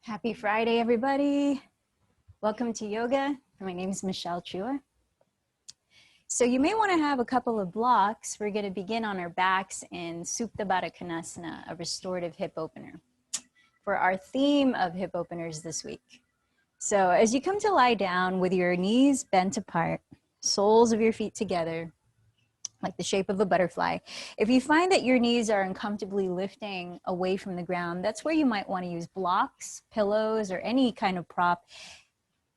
Happy Friday, everybody. Welcome to yoga. My name is Michelle Chua. So you may want to have a couple of blocks. We're going to begin on our backs in Supta Baddha Konasana, a restorative hip opener, for our theme of hip openers this week. So as you come to lie down with your knees bent apart, soles of your feet together, like the shape of a butterfly. If you find that your knees are uncomfortably lifting away from the ground, that's where you might want to use blocks, pillows, or any kind of prop,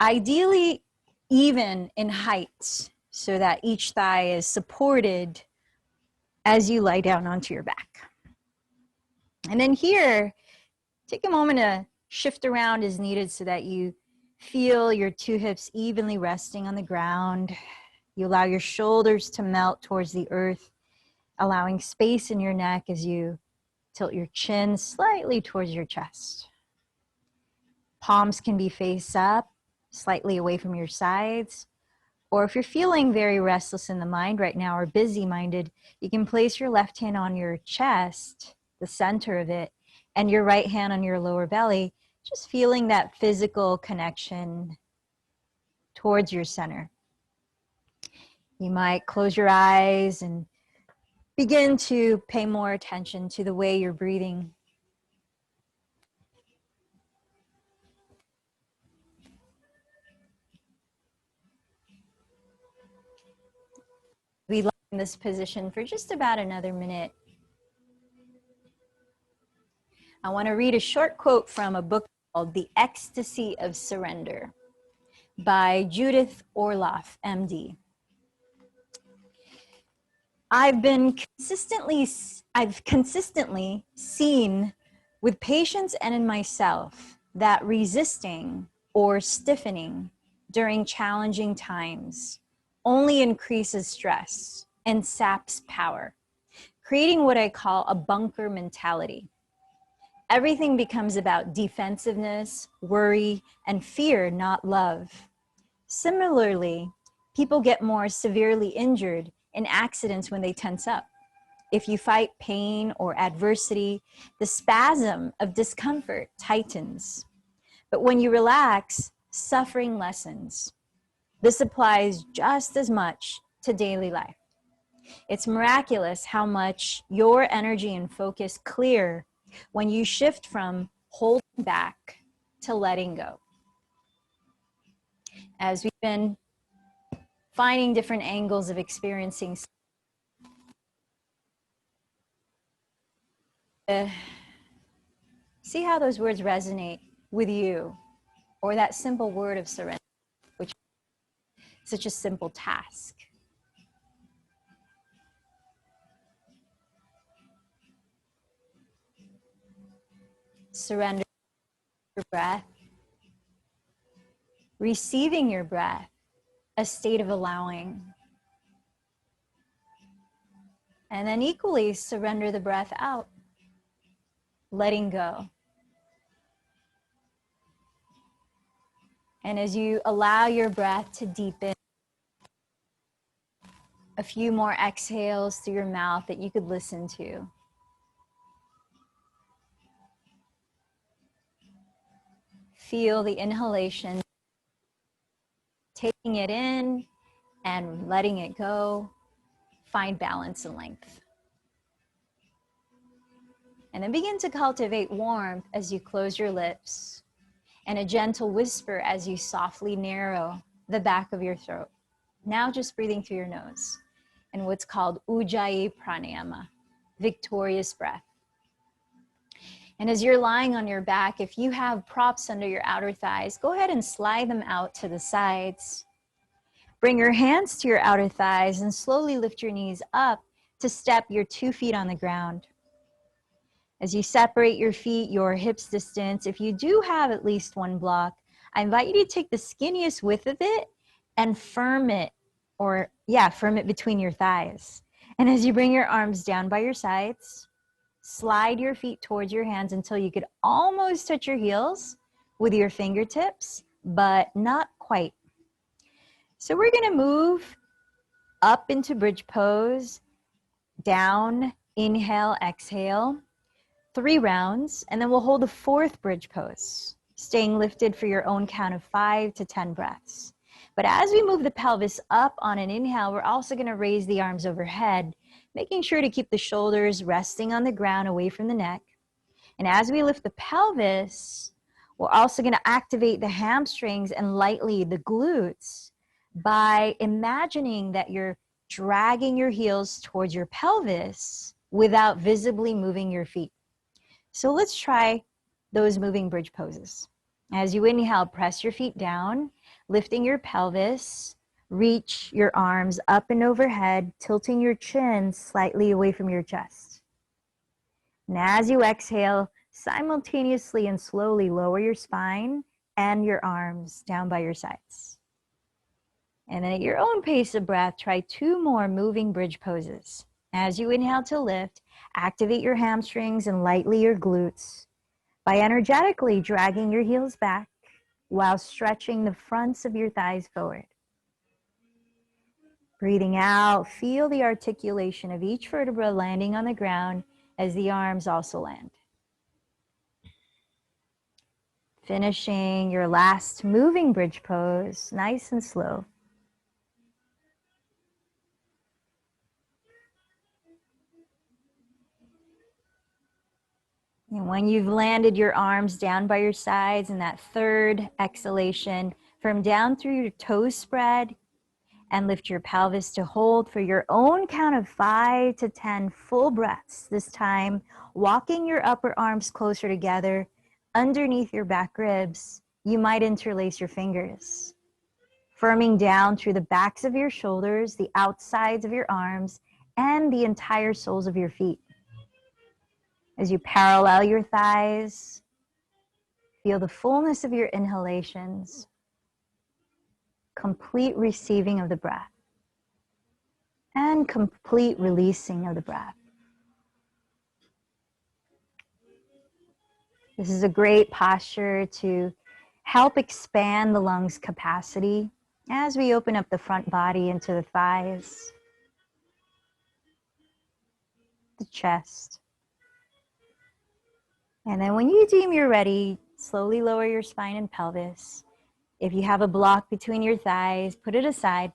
ideally even in height, so that each thigh is supported as you lie down onto your back. And then here, take a moment to shift around as needed so that you feel your two hips evenly resting on the ground. You allow your shoulders to melt towards the earth, allowing space in your neck as you tilt your chin slightly towards your chest. Palms can be face up, slightly away from your sides. Or if you're feeling very restless in the mind right now or busy-minded, you can place your left hand on your chest, the center of it, and your right hand on your lower belly, just feeling that physical connection towards your center. You might close your eyes and begin to pay more attention to the way you're breathing. We lie in this position for just about another minute. I want to read a short quote from a book called The Ecstasy of Surrender by Judith Orloff, MD. I've consistently seen with patients and in myself that resisting or stiffening during challenging times only increases stress and saps power, creating what I call a bunker mentality. Everything becomes about defensiveness, worry, and fear, not love. Similarly, people get more severely injured in accidents when they tense up. If you fight pain or adversity, the spasm of discomfort tightens. But when you relax, suffering lessens. This applies just as much to daily life. It's miraculous how much your energy and focus clear when you shift from holding back to letting go. As we've been finding different angles of experiencing, see how those words resonate with you, or that simple word of surrender, which is such a simple task. Surrender your breath, receiving your breath, a state of allowing. And then equally surrender the breath out, letting go. And as you allow your breath to deepen, a few more exhales through your mouth that you could listen to. Feel the inhalation, taking it in and letting it go. Find balance and length. And then begin to cultivate warmth as you close your lips, and a gentle whisper as you softly narrow the back of your throat. Now just breathing through your nose in what's called Ujjayi Pranayama, victorious breath. And as you're lying on your back, if you have props under your outer thighs, go ahead and slide them out to the sides. Bring your hands to your outer thighs and slowly lift your knees up to step your 2 feet on the ground. As you separate your feet, your hips distance, if you do have at least one block, I invite you to take the skinniest width of it and firm it between your thighs. And as you bring your arms down by your sides, slide your feet towards your hands until you could almost touch your heels with your fingertips, but not quite. So we're gonna move up into bridge pose, down, inhale, exhale, 3 rounds, and then we'll hold a 4th bridge pose. staying lifted for your own count of 5 to 10 breaths. But as we move the pelvis up on an inhale, we're also going to raise the arms overhead, making sure to keep the shoulders resting on the ground away from the neck. And as we lift the pelvis, we're also going to activate the hamstrings and lightly the glutes by imagining that you're dragging your heels towards your pelvis without visibly moving your feet. So let's try those moving bridge poses. As you inhale, press your feet down, lifting your pelvis, reach your arms up and overhead, tilting your chin slightly away from your chest. And as you exhale, simultaneously and slowly lower your spine and your arms down by your sides. And then at your own pace of breath, try 2 more moving bridge poses. As you inhale to lift, activate your hamstrings and lightly your glutes by energetically dragging your heels back while stretching the fronts of your thighs forward. Breathing out, feel the articulation of each vertebra landing on the ground as the arms also land. Finishing your last moving bridge pose, nice and slow. And when you've landed your arms down by your sides in that third exhalation, from down through your toes spread and lift your pelvis to hold for your own count of 5 to 10 full breaths. This time, walking your upper arms closer together underneath your back ribs. You might interlace your fingers, firming down through the backs of your shoulders, the outsides of your arms, and the entire soles of your feet. As you parallel your thighs, feel the fullness of your inhalations, complete receiving of the breath, and complete releasing of the breath. This is a great posture to help expand the lungs' capacity as we open up the front body into the thighs, the chest. And then when you deem you're ready, slowly lower your spine and pelvis. If you have a block between your thighs, put it aside.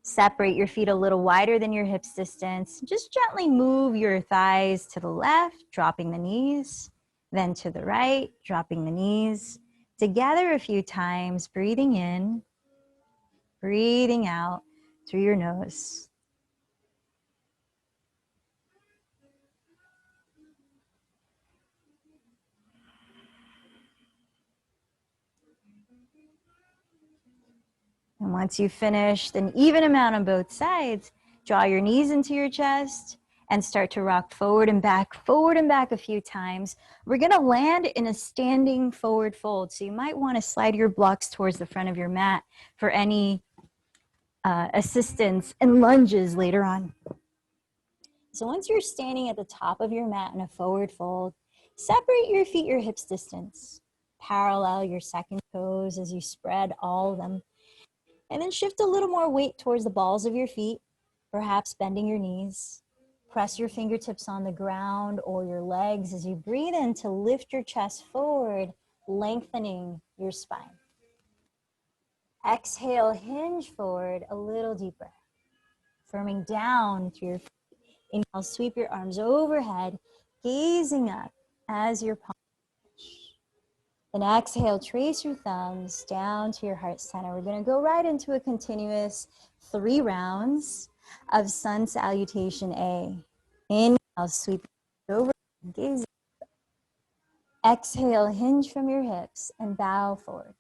Separate your feet a little wider than your hips distance. Just gently move your thighs to the left, dropping the knees, then to the right, dropping the knees. Together a few times, breathing in, breathing out through your nose. And once you've finished an even amount on both sides, draw your knees into your chest and start to rock forward and back a few times. We're gonna land in a standing forward fold. So you might wanna slide your blocks towards the front of your mat for any assistance and lunges later on. So once you're standing at the top of your mat in a forward fold, separate your feet your hips distance. Parallel your second toes as you spread all of them. And then shift a little more weight towards the balls of your feet, perhaps bending your knees. Press your fingertips on the ground or your legs as you breathe in to lift your chest forward, lengthening your spine. Exhale, hinge forward a little deeper, firming down through your feet. Inhale, sweep your arms overhead, gazing up as your palms touch. Then exhale, trace your thumbs down to your heart center. We're going to go right into a continuous 3 rounds of Sun Salutation A. Inhale, sweep over, gaze. Exhale, hinge from your hips and bow forward.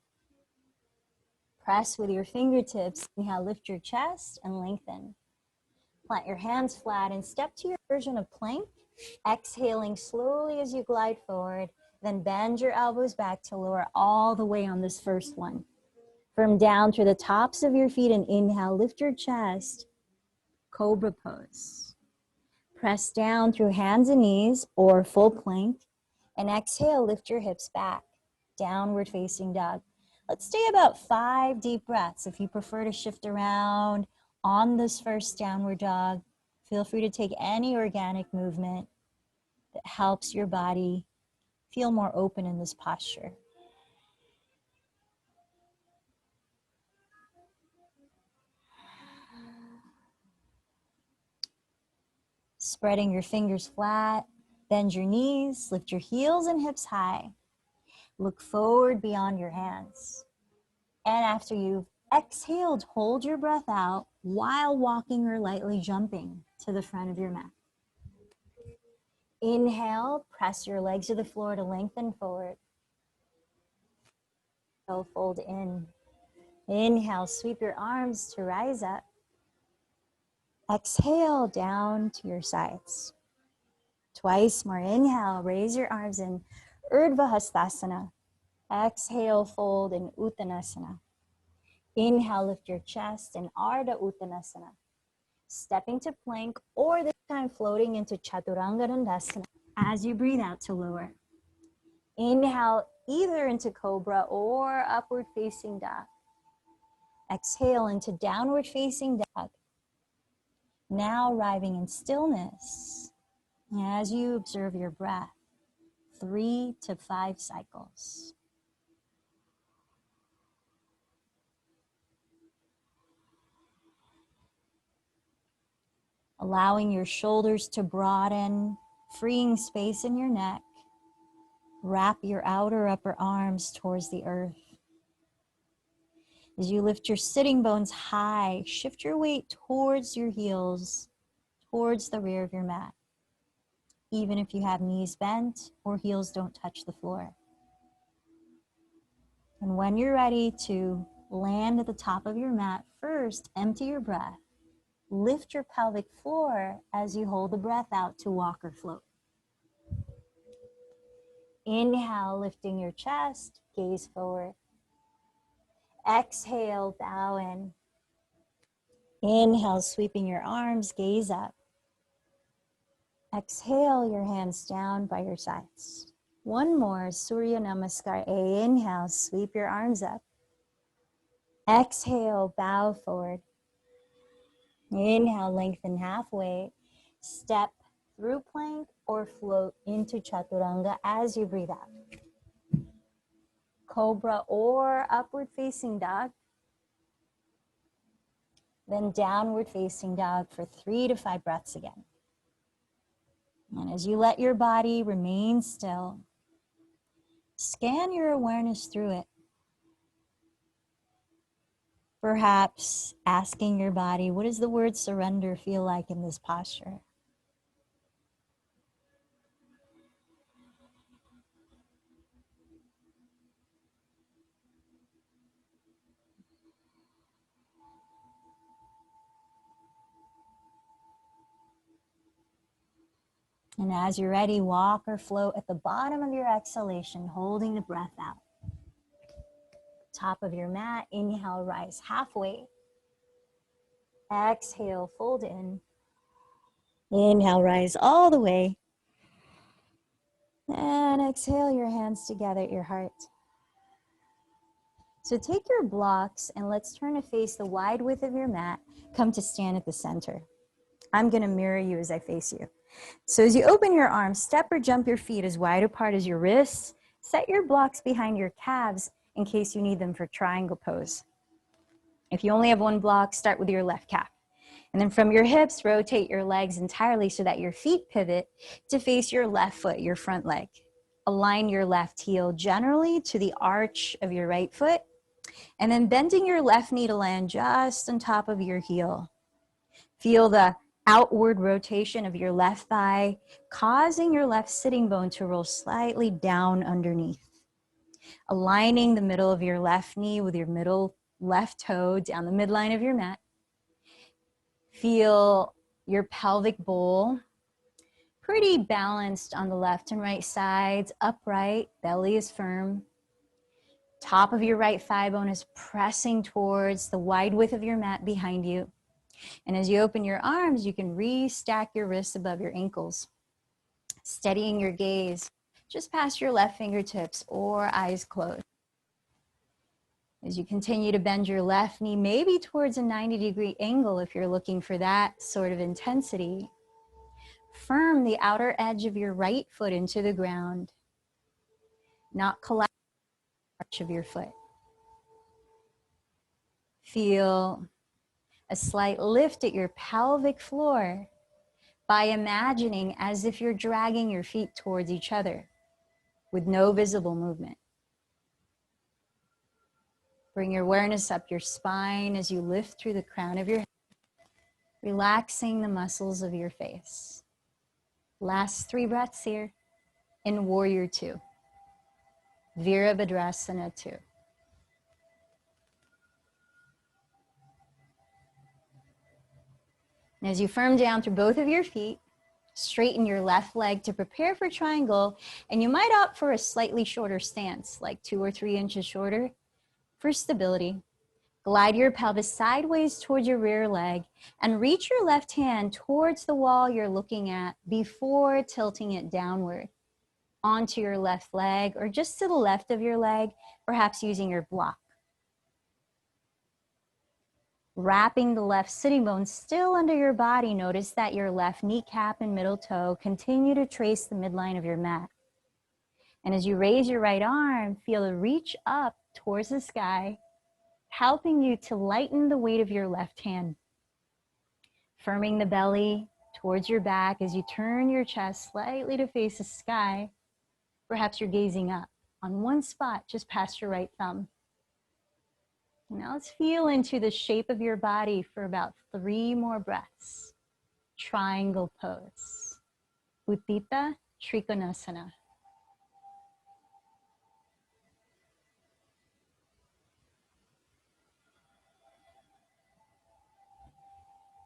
Press with your fingertips. Inhale, lift your chest and lengthen. Plant your hands flat and step to your version of plank. Exhaling slowly as you glide forward. Then bend your elbows back to lower all the way on this first one. From down through the tops of your feet and inhale, lift your chest, cobra pose. Press down through hands and knees or full plank. And exhale, lift your hips back, downward facing dog. Let's stay about 5 deep breaths. If you prefer to shift around on this first downward dog, feel free to take any organic movement that helps your body feel more open in this posture. Spreading your fingers flat, bend your knees, lift your heels and hips high. Look forward beyond your hands. And after you've exhaled, hold your breath out while walking or lightly jumping to the front of your mat. Inhale, press your legs to the floor to lengthen forward. So fold in. Inhale, sweep your arms to rise up. Exhale, down to your sides. Twice more. Inhale, raise your arms in Urdhva Hastasana. Exhale, fold in Uttanasana. Inhale, lift your chest in Ardha Uttanasana. Stepping to plank, or this time floating into Chaturanga Dandasana as you breathe out to lower. Inhale, either into Cobra or Upward Facing Dog. Exhale into Downward Facing Dog. Now arriving in stillness as you observe your breath, 3 to 5 cycles. Allowing your shoulders to broaden, freeing space in your neck. Wrap your outer upper arms towards the earth. As you lift your sitting bones high, shift your weight towards your heels, towards the rear of your mat. Even if you have knees bent or heels don't touch the floor. And when you're ready to land at the top of your mat, first empty your breath. Lift your pelvic floor as you hold the breath out to walk or float. Inhale, lifting your chest, gaze forward. Exhale, bow in. Inhale, sweeping your arms, gaze up. Exhale, your hands down by your sides. One more, Surya Namaskar. Inhale, sweep your arms up. Exhale, bow forward. Inhale, lengthen halfway. Step through plank or float into Chaturanga as you breathe out. Cobra or Upward Facing Dog. Then Downward Facing Dog for 3 to 5 breaths again. And as you let your body remain still, scan your awareness through it. Perhaps asking your body, what does the word surrender feel like in this posture? And as you're ready, walk or float at the bottom of your exhalation, holding the breath out. Top of your mat, inhale, rise halfway. Exhale, fold in. Inhale, rise all the way. And exhale, your hands together at your heart. So take your blocks and let's turn to face the wide width of your mat. Come to stand at the center. I'm gonna mirror you as I face you. So as you open your arms, step or jump your feet as wide apart as your wrists. Set your blocks behind your calves in case you need them for triangle pose. If you only have one block, start with your left calf. And then from your hips, rotate your legs entirely so that your feet pivot to face your left foot, your front leg. Align your left heel generally to the arch of your right foot, and then bending your left knee to land just on top of your heel. Feel the outward rotation of your left thigh, causing your left sitting bone to roll slightly down underneath. Aligning the middle of your left knee with your middle left toe down the midline of your mat. Feel your pelvic bowl pretty balanced on the left and right sides, upright, belly is firm. Top of your right thigh bone is pressing towards the wide width of your mat behind you. And as you open your arms, you can restack your wrists above your ankles, steadying your gaze just past your left fingertips or eyes closed. As you continue to bend your left knee, maybe towards a 90-degree angle if you're looking for that sort of intensity. Firm the outer edge of your right foot into the ground. not collapse the arch of your foot. Feel a slight lift at your pelvic floor by imagining as if you're dragging your feet towards each other with no visible movement. Bring your awareness up your spine as you lift through the crown of your head, relaxing the muscles of your face. Last 3 breaths here in Warrior 2, Virabhadrasana 2. And as you firm down through both of your feet, straighten your left leg to prepare for triangle, and you might opt for a slightly shorter stance, like 2 or 3 inches shorter for stability. Glide your pelvis sideways towards your rear leg and reach your left hand towards the wall you're looking at before tilting it downward onto your left leg or just to the left of your leg, perhaps using your block. Wrapping the left sitting bone still under your body, notice that your left kneecap and middle toe continue to trace the midline of your mat. And as you raise your right arm, feel a reach up towards the sky, helping you to lighten the weight of your left hand. Firming the belly towards your back as you turn your chest slightly to face the sky. Perhaps you're gazing up on one spot just past your right thumb. Now let's feel into the shape of your body for about 3 more breaths. Triangle pose. Utthita Trikonasana.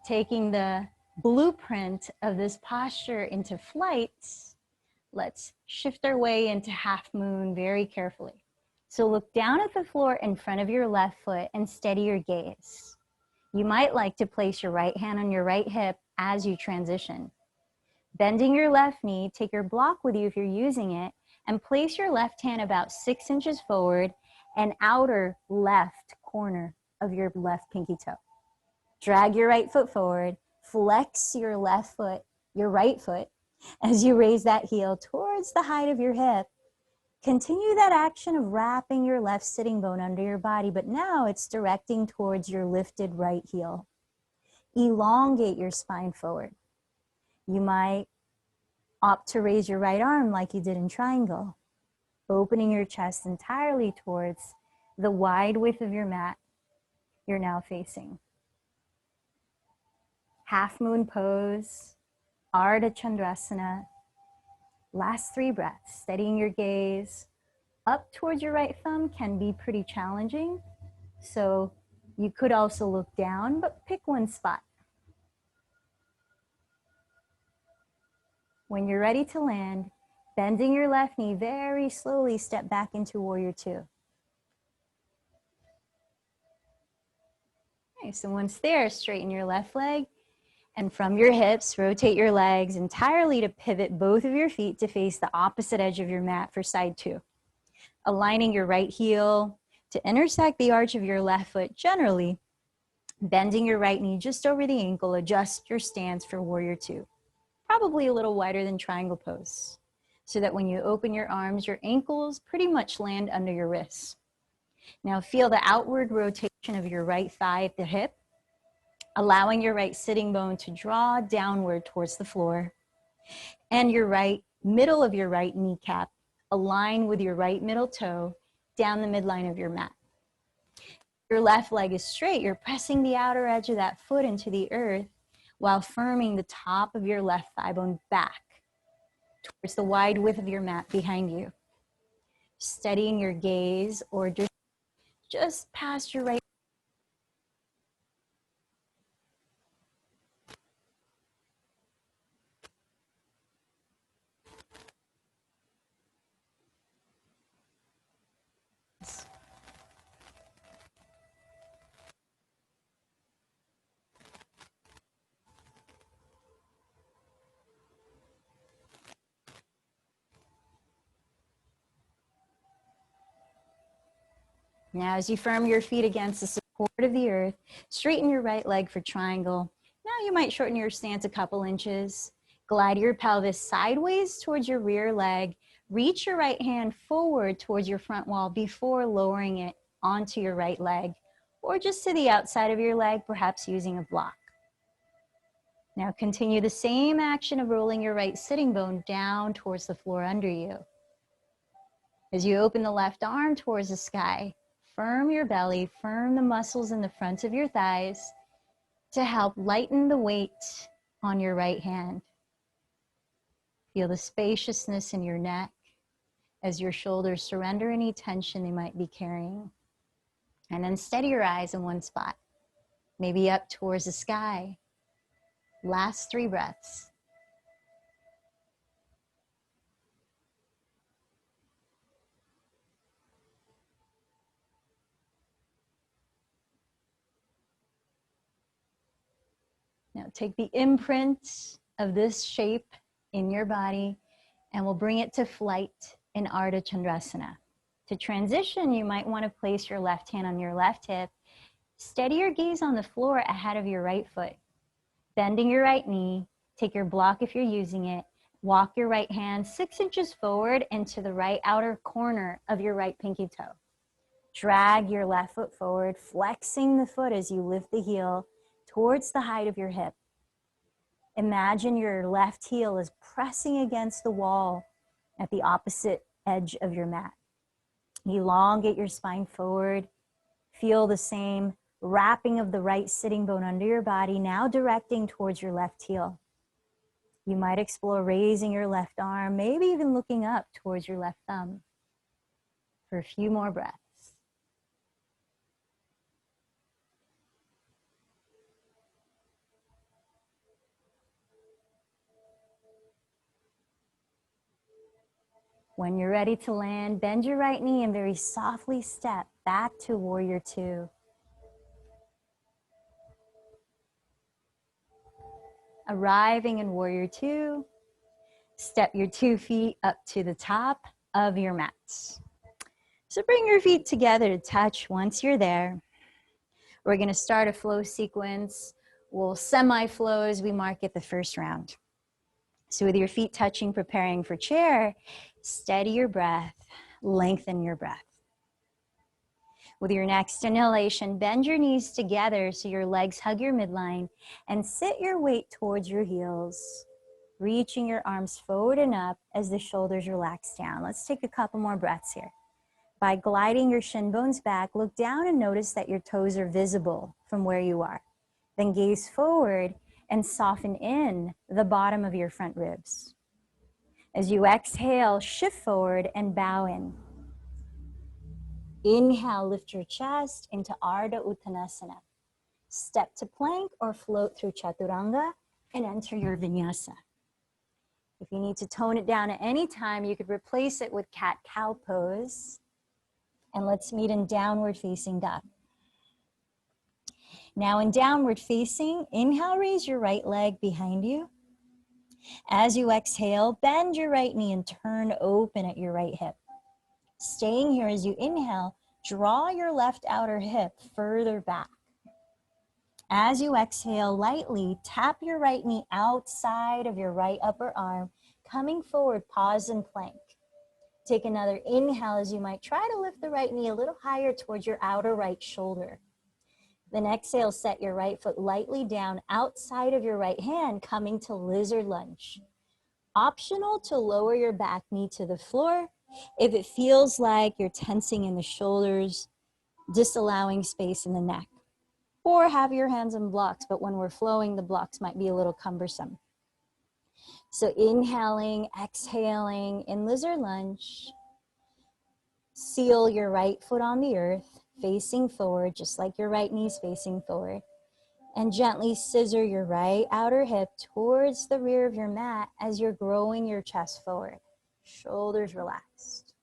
Taking the blueprint of this posture into flight, let's shift our way into half moon very carefully. So look down at the floor in front of your left foot and steady your gaze. You might like to place your right hand on your right hip as you transition. Bending your left knee, take your block with you if you're using it, and place your left hand about 6 inches forward and outer left corner of your left pinky toe. Drag your right foot forward, flex your left foot, your right foot, as you raise that heel towards the height of your hip. Continue that action of wrapping your left sitting bone under your body, but now it's directing towards your lifted right heel. Elongate your spine forward. You might opt to raise your right arm like you did in triangle, opening your chest entirely towards the wide width of your mat you're now facing. Half moon pose, Ardha Chandrasana. Last 3 breaths, steadying your gaze. Up towards your right thumb can be pretty challenging, so you could also look down, but pick one spot. When you're ready to land, bending your left knee, very slowly step back into Warrior 2. Okay, so once there, straighten your left leg, and from your hips, rotate your legs entirely to pivot both of your feet to face the opposite edge of your mat for side 2. Aligning your right heel to intersect the arch of your left foot generally, bending your right knee just over the ankle, adjust your stance for Warrior 2. Probably a little wider than triangle pose, so that when you open your arms, your ankles pretty much land under your wrists. Now feel the outward rotation of your right thigh at the hip, allowing your right sitting bone to draw downward towards the floor, and your right middle of your right kneecap align with your right middle toe down the midline of your mat. Your left leg is straight. You're pressing the outer edge of that foot into the earth while firming the top of your left thigh bone back towards the wide width of your mat behind you. Steadying your gaze or just past your right. Now, as you firm your feet against the support of the earth, straighten your right leg for triangle. Now you might shorten your stance a couple inches. Glide your pelvis sideways towards your rear leg, Reach your right hand forward towards your front wall before lowering it onto your right leg, or just to the outside of your leg, perhaps using a block. Now continue the same action of rolling your right sitting bone down towards the floor under you. As you open the left arm towards the sky, firm your belly, firm the muscles in the front of your thighs to help lighten the weight on your right hand. Feel the spaciousness in your neck as your shoulders surrender any tension they might be carrying. And then steady your eyes in one spot, maybe up towards the sky. Last 3 breaths. Now take the imprint of this shape in your body and we'll bring it to flight in Ardha Chandrasana. To transition, you might want to place your left hand on your left hip. Steady your gaze on the floor ahead of your right foot. Bending your right knee, take your block if you're using it. Walk your right hand 6 inches forward into the right outer corner of your right pinky toe. Drag your left foot forward, flexing the foot as you lift the heel towards the height of your hip. Imagine your left heel is pressing against the wall at the opposite edge of your mat. Elongate your spine forward. Feel the same wrapping of the right sitting bone under your body, now directing towards your left heel. You might explore raising your left arm, maybe even looking up towards your left thumb for a few more breaths. When you're ready to land, bend your right knee and very softly step back to Warrior Two. Arriving in Warrior Two, step your 2 feet up to the top of your mats. So bring your feet together to touch once you're there. We're going to start a flow sequence. We'll semi-flow as we mark it the first round. So with your feet touching, preparing for chair, steady your breath, lengthen your breath. With your next inhalation, bend your knees together so your legs hug your midline and sit your weight towards your heels, reaching your arms forward and up as the shoulders relax down. Let's take a couple more breaths here. By gliding your shin bones back, look down and notice that your toes are visible from where you are. Then gaze forward and soften in the bottom of your front ribs. As you exhale, shift forward and bow in. Inhale, lift your chest into Ardha Uttanasana. Step to plank or float through Chaturanga and enter your Vinyasa. If you need to tone it down at any time, you could replace it with cat-cow pose. And let's meet in downward facing dog. Now in downward facing, inhale, raise your right leg behind you. As you exhale, bend your right knee and turn open at your right hip. Staying here as you inhale, draw your left outer hip further back. As you exhale, lightly tap your right knee outside of your right upper arm, coming forward, pause and plank. Take another inhale as you might try to lift the right knee a little higher towards your outer right shoulder. Then exhale, set your right foot lightly down outside of your right hand, coming to lizard lunge. Optional to lower your back knee to the floor if it feels like you're tensing in the shoulders, disallowing space in the neck. Or have your hands in blocks, but when we're flowing, the blocks might be a little cumbersome. So inhaling, exhaling in lizard lunge. Seal your right foot on the earth, facing forward, just like your right knee's facing forward. And gently scissor your right outer hip towards the rear of your mat as you're growing your chest forward. Shoulders relaxed.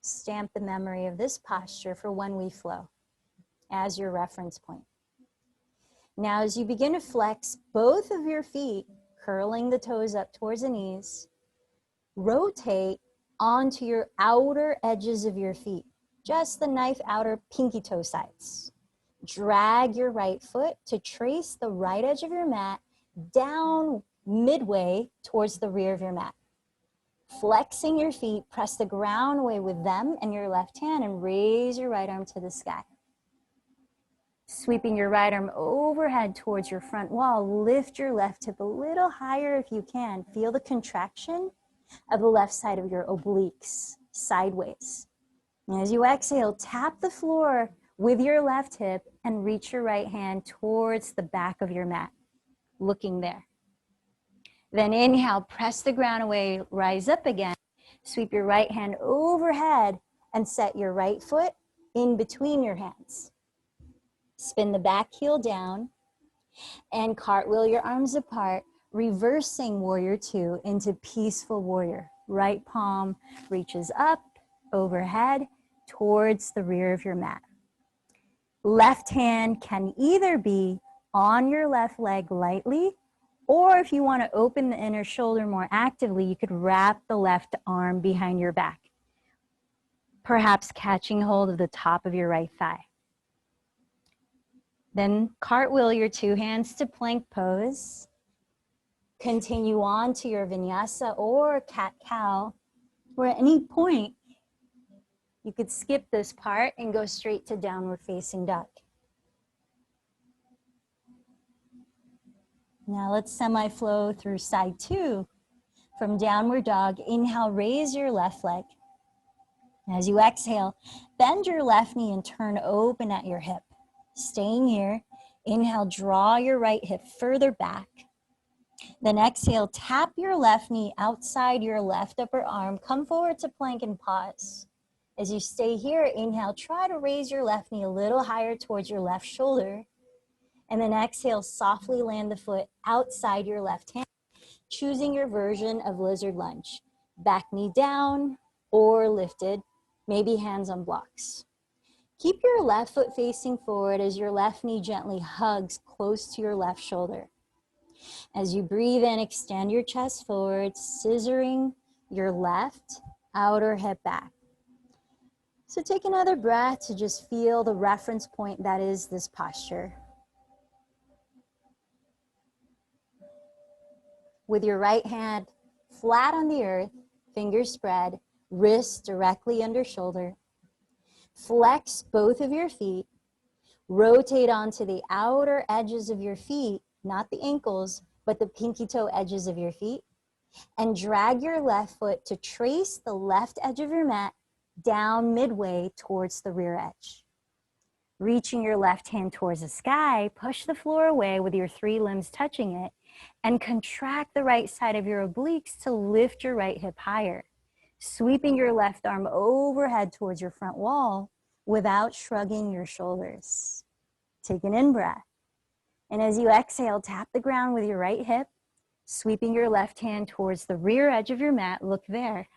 Stamp the memory of this posture for when we flow as your reference point. Now, as you begin to flex both of your feet, curling the toes up towards the knees, rotate onto your outer edges of your feet, just the knife outer pinky toe sides. Drag your right foot to trace the right edge of your mat down midway towards the rear of your mat. Flexing your feet, press the ground away with them and your left hand and raise your right arm to the sky. Sweeping your right arm overhead towards your front wall, lift your left hip a little higher if you can. Feel the contraction of the left side of your obliques sideways. And as you exhale, tap the floor with your left hip and reach your right hand towards the back of your mat, looking there. Then inhale, press the ground away, rise up again. Sweep your right hand overhead and set your right foot in between your hands. Spin the back heel down and cartwheel your arms apart, reversing warrior two into peaceful warrior. Right palm reaches up, overhead, towards the rear of your mat. Left hand can either be on your left leg lightly, or if you want to open the inner shoulder more actively, you could wrap the left arm behind your back, perhaps catching hold of the top of your right thigh. Then cartwheel your two hands to plank pose. Continue on to your vinyasa or cat-cow, or at any point, you could skip this part and go straight to downward facing dog. Now let's semi-flow through side two. From downward dog, inhale, raise your left leg. As you exhale, bend your left knee and turn open at your hip. Staying here, inhale, draw your right hip further back. Then exhale, tap your left knee outside your left upper arm. Come forward to plank and pause. As you stay here, inhale, try to raise your left knee a little higher towards your left shoulder. And then exhale, softly land the foot outside your left hand, choosing your version of lizard lunge. Back knee down or lifted, maybe hands on blocks. Keep your left foot facing forward as your left knee gently hugs close to your left shoulder. As you breathe in, extend your chest forward, scissoring your left outer hip back. So take another breath to just feel the reference point that is this posture. With your right hand flat on the earth, fingers spread, wrists directly under shoulder. Flex both of your feet. Rotate onto the outer edges of your feet, not the ankles, but the pinky toe edges of your feet. And drag your left foot to trace the left edge of your mat down midway towards the rear edge. Reaching your left hand towards the sky, push the floor away with your three limbs touching it, and contract the right side of your obliques to lift your right hip higher. Sweeping your left arm overhead towards your front wall without shrugging your shoulders. Take an in-breath. And as you exhale, tap the ground with your right hip, sweeping your left hand towards the rear edge of your mat. Look there.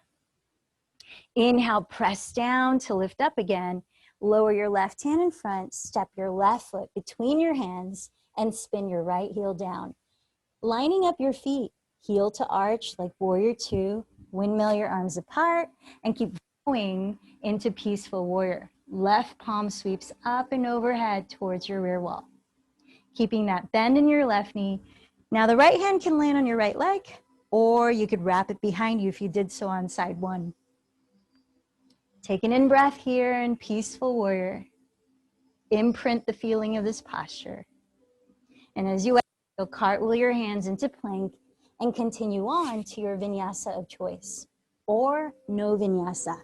Inhale, press down to lift up again. Lower your left hand in front, step your left foot between your hands, and spin your right heel down. Lining up your feet, heel to arch like warrior two, windmill your arms apart, and keep going into peaceful warrior. Left palm sweeps up and overhead towards your rear wall. Keeping that bend in your left knee. Now the right hand can land on your right leg, or you could wrap it behind you if you did so on side one. Take an in-breath here in peaceful warrior. Imprint the feeling of this posture. And as you exhale, cartwheel your hands into plank and continue on to your vinyasa of choice, or no vinyasa,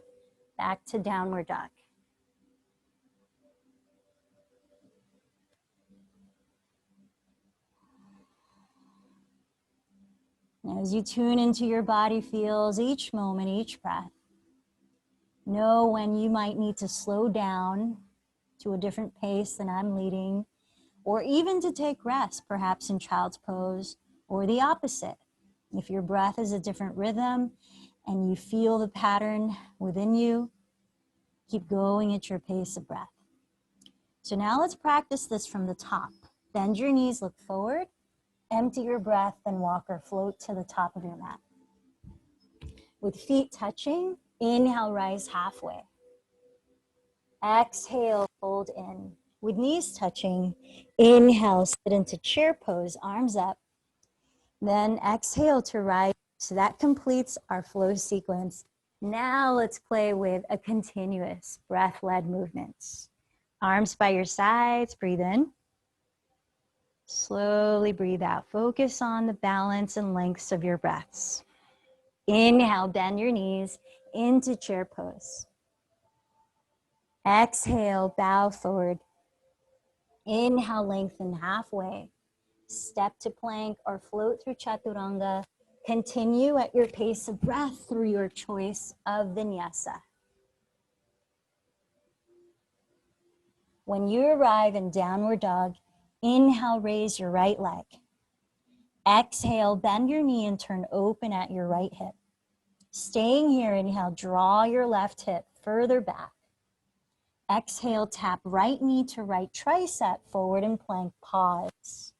back to downward dog. As you tune into your body feels each moment, each breath, know when you might need to slow down to a different pace than I'm leading, or even to take rest, perhaps in child's pose, or the opposite. If your breath is a different rhythm and you feel the pattern within you, keep going at your pace of breath. So now let's practice this from the top. Bend your knees, look forward, empty your breath, then walk or float to the top of your mat. With feet touching, inhale, rise halfway. Exhale, fold in. With knees touching, inhale, sit into chair pose, arms up. Then exhale to rise So that completes our flow sequence. Now let's play with a continuous breath-led movements. Arms by your sides, breathe in. Slowly breathe out. Focus on the balance and lengths of your breaths. Inhale, bend your knees into chair pose. Exhale, bow forward. Inhale, lengthen halfway. Step to plank or float through chaturanga. Continue at your pace of breath through your choice of vinyasa. When you arrive in downward dog, inhale, raise your right leg. Exhale, bend your knee and turn open at your right hip. Staying here, inhale, draw your left hip further back. Exhale, tap right knee to right tricep, forward in plank, pause.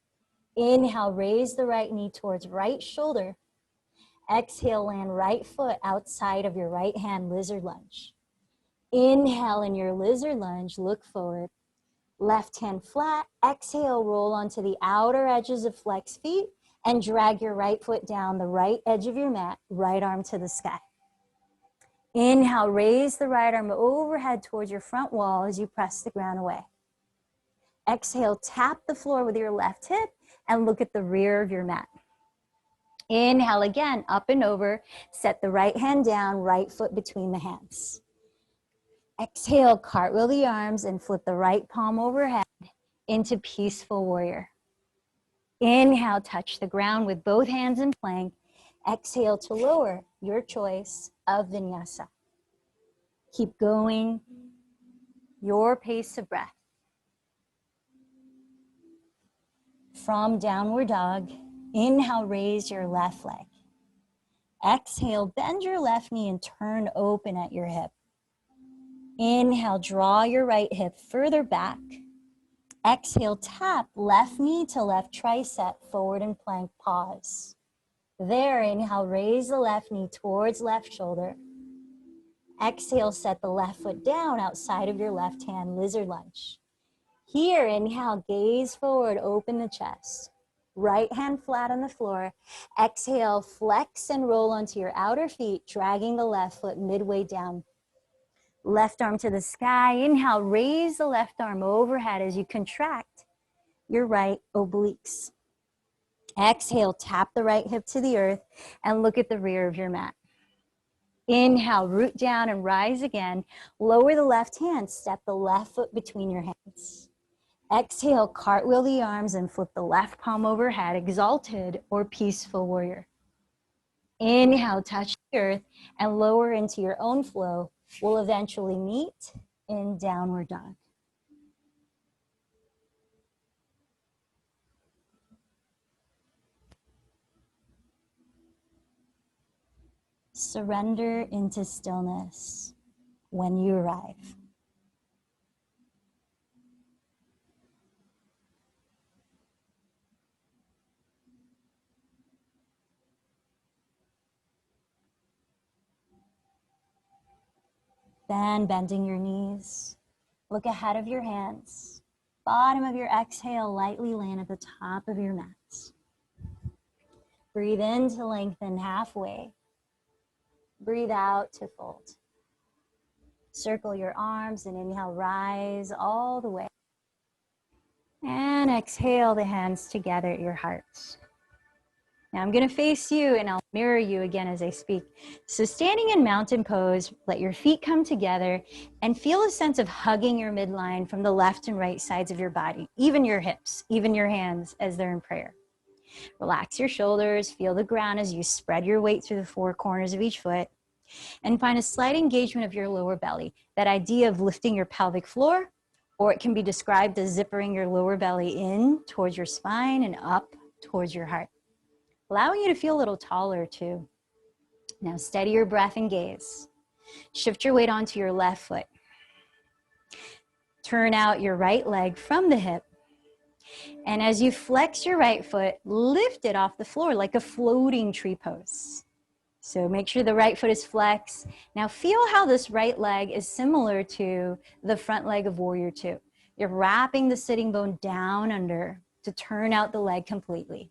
Inhale, raise the right knee towards right shoulder. Exhale, land right foot outside of your right hand, lizard lunge. Inhale, in your lizard lunge, look forward. Left hand flat. Exhale, roll onto the outer edges of flex feet and drag your right foot down the right edge of your mat, right arm to the sky. Inhale, raise the right arm overhead towards your front wall as you press the ground away. Exhale, tap the floor with your left hip and look at the rear of your mat. Inhale again, up and over. Set the right hand down, right foot between the hands. Exhale, cartwheel the arms and flip the right palm overhead into peaceful warrior. Inhale, touch the ground with both hands in plank. Exhale to lower, your choice of vinyasa. Keep going, your pace of breath. From downward dog, inhale, raise your left leg. Exhale, bend your left knee and turn open at your hip. Inhale, draw your right hip further back. Exhale, tap left knee to left tricep, forward in plank, pause. There, inhale, raise the left knee towards left shoulder. Exhale, set the left foot down outside of your left hand, lizard lunge. Here, inhale, gaze forward, open the chest. Right hand flat on the floor. Exhale, flex and roll onto your outer feet, dragging the left foot midway down. Left arm to the sky. Inhale, raise the left arm overhead as you contract your right obliques. Exhale, tap the right hip to the earth and look at the rear of your mat. Inhale, root down and rise again. Lower the left hand, step the left foot between your hands. Exhale, cartwheel the arms and flip the left palm overhead, exalted or peaceful warrior. Inhale, touch the earth and lower into your own flow. We'll eventually meet in downward dog. Surrender into stillness when you arrive. Then bending your knees, look ahead of your hands. Bottom of your exhale, lightly land at the top of your mats. Breathe in to lengthen halfway. Breathe out to fold. Circle your arms and inhale, rise all the way. And exhale the hands together at your hearts. Now I'm going to face you and I'll mirror you again as I speak. So standing in mountain pose, let your feet come together and feel a sense of hugging your midline from the left and right sides of your body, even your hips, even your hands as they're in prayer. Relax your shoulders, feel the ground as you spread your weight through the four corners of each foot, and find a slight engagement of your lower belly, that idea of lifting your pelvic floor, or it can be described as zippering your lower belly in towards your spine and up towards your heart, allowing you to feel a little taller too. Now steady your breath and gaze. Shift your weight onto your left foot. Turn out your right leg from the hip. And as you flex your right foot, lift it off the floor like a floating tree pose. So make sure the right foot is flexed. Now feel how this right leg is similar to the front leg of Warrior Two. You're wrapping the sitting bone down under to turn out the leg completely,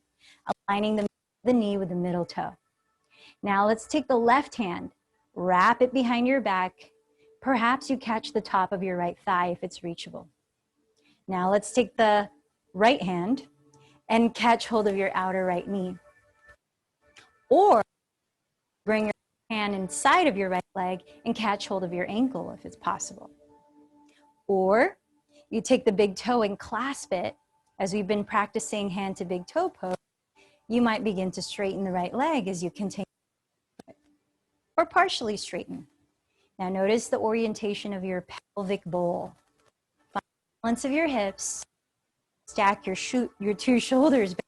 aligning the knee with the middle toe. Now let's take the left hand, wrap it behind your back. Perhaps you catch the top of your right thigh if it's reachable. Now let's take the right hand and catch hold of your outer right knee. Or bring your hand inside of your right leg and catch hold of your ankle if it's possible. Or you take the big toe and clasp it. As we've been practicing hand to big toe pose, you might begin to straighten the right leg as you continue, or partially straighten. Now notice the orientation of your pelvic bowl. Find the balance of your hips. Stack your two shoulders back.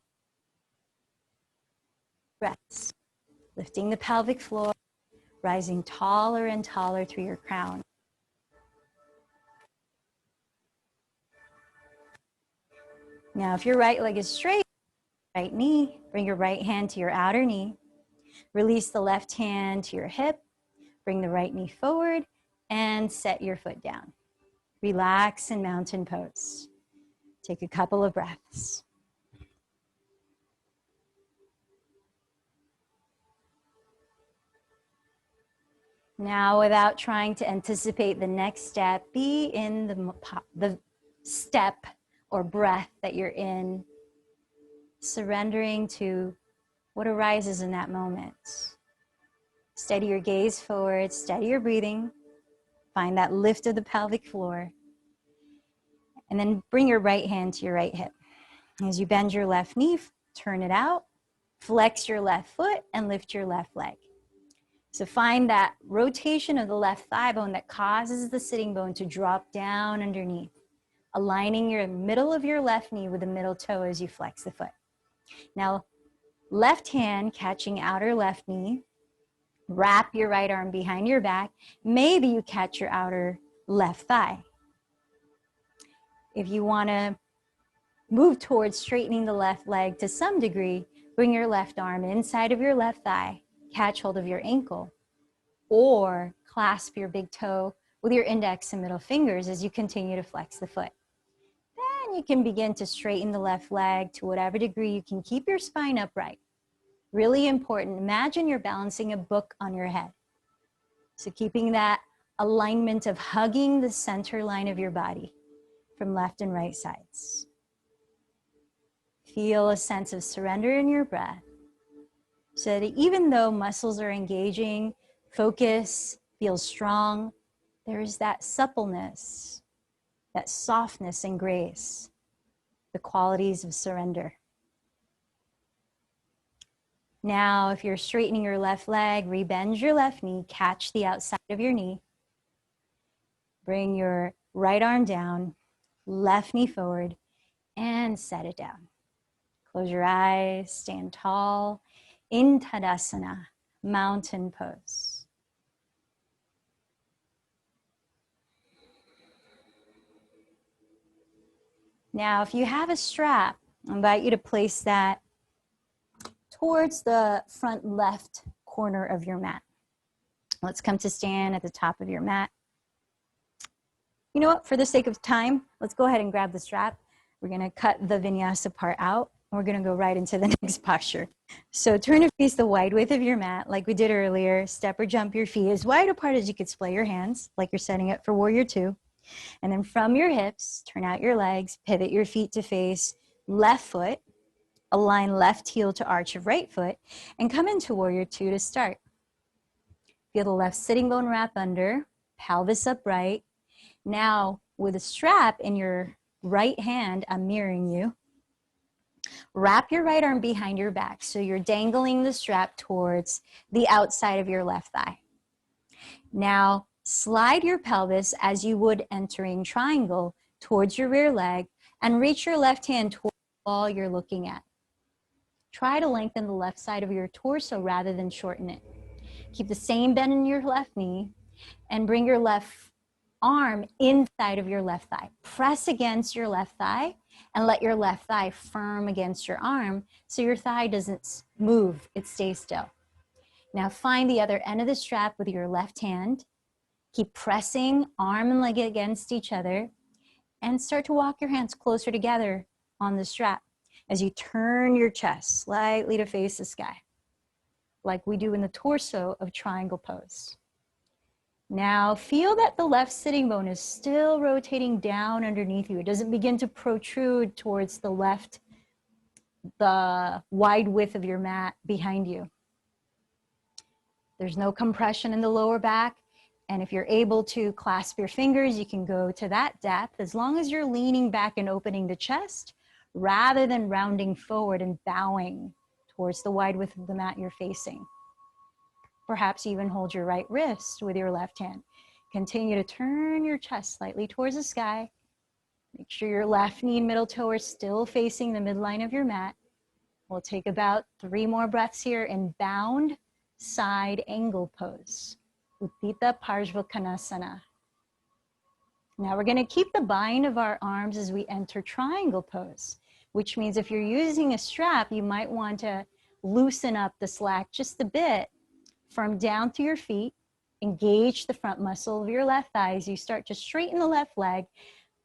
Breaths. Lifting the pelvic floor, rising taller and taller through your crown. Now if your right leg is straight, right knee, bring your right hand to your outer knee. Release the left hand to your hip. Bring the right knee forward and set your foot down. Relax in mountain pose. Take a couple of breaths. Now, without trying to anticipate the next step, be in the step or breath that you're in, surrendering to what arises in that moment. Steady your gaze forward, steady your breathing, find that lift of the pelvic floor, and then bring your right hand to your right hip. As you bend your left knee, turn it out, flex your left foot, and lift your left leg. So find that rotation of the left thigh bone that causes the sitting bone to drop down underneath, aligning your middle of your left knee with the middle toe as you flex the foot. Now, left hand catching outer left knee, wrap your right arm behind your back. Maybe you catch your outer left thigh. If you want to move towards straightening the left leg to some degree, bring your left arm inside of your left thigh, catch hold of your ankle, or clasp your big toe with your index and middle fingers as you continue to flex the foot. Then you can begin to straighten the left leg to whatever degree you can keep your spine upright. Really important. Imagine you're balancing a book on your head. So keeping that alignment of hugging the center line of your body from left and right sides. Feel a sense of surrender in your breath so that even though muscles are engaging, focus feels strong, there is that suppleness, that softness and grace, the qualities of surrender. Now, if you're straightening your left leg, rebend your left knee, catch the outside of your knee. Bring your right arm down, left knee forward, and set it down. Close your eyes, stand tall, in Tadasana, mountain pose. Now, if you have a strap, I invite you to place that towards the front left corner of your mat. Let's come to stand at the top of your mat. You know what, for the sake of time, let's go ahead and grab the strap. We're gonna cut the vinyasa part out. We're gonna go right into the next posture. So turn to face the wide width of your mat like we did earlier. Step or jump your feet as wide apart as you could splay your hands, like you're setting up for warrior two. And then from your hips, turn out your legs, pivot your feet to face left foot, align left heel to arch of right foot, and come into warrior two to start. Feel the left sitting bone wrap under, pelvis upright. Now, with a strap in your right hand, I'm mirroring you. Wrap your right arm behind your back so you're dangling the strap towards the outside of your left thigh. Now, slide your pelvis as you would entering triangle towards your rear leg and reach your left hand towards the wall you're looking at. Try to lengthen the left side of your torso rather than shorten it. Keep the same bend in your left knee and bring your left arm inside of your left thigh. Press against your left thigh and let your left thigh firm against your arm so your thigh doesn't move, it stays still. Now find the other end of the strap with your left hand. Keep pressing arm and leg against each other and start to walk your hands closer together on the strap as you turn your chest slightly to face the sky. like we do in the torso of triangle pose. Now feel that the left sitting bone is still rotating down underneath you. It doesn't begin to protrude towards the left, the wide width of your mat behind you. There's no compression in the lower back. And if you're able to clasp your fingers, you can go to that depth as long as you're leaning back and opening the chest rather than rounding forward and bowing towards the wide width of the mat you're facing. Perhaps even hold your right wrist with your left hand. Continue to turn your chest slightly towards the sky. Make sure your left knee and middle toe are still facing the midline of your mat. We'll take about 3 more breaths here in bound side angle pose. Utthita Parshvakonasana. Now we're going to keep the bind of our arms as we enter triangle pose, which means if you're using a strap, you might want to loosen up the slack just a bit from down through your feet. Engage the front muscle of your left thigh as you start to straighten the left leg.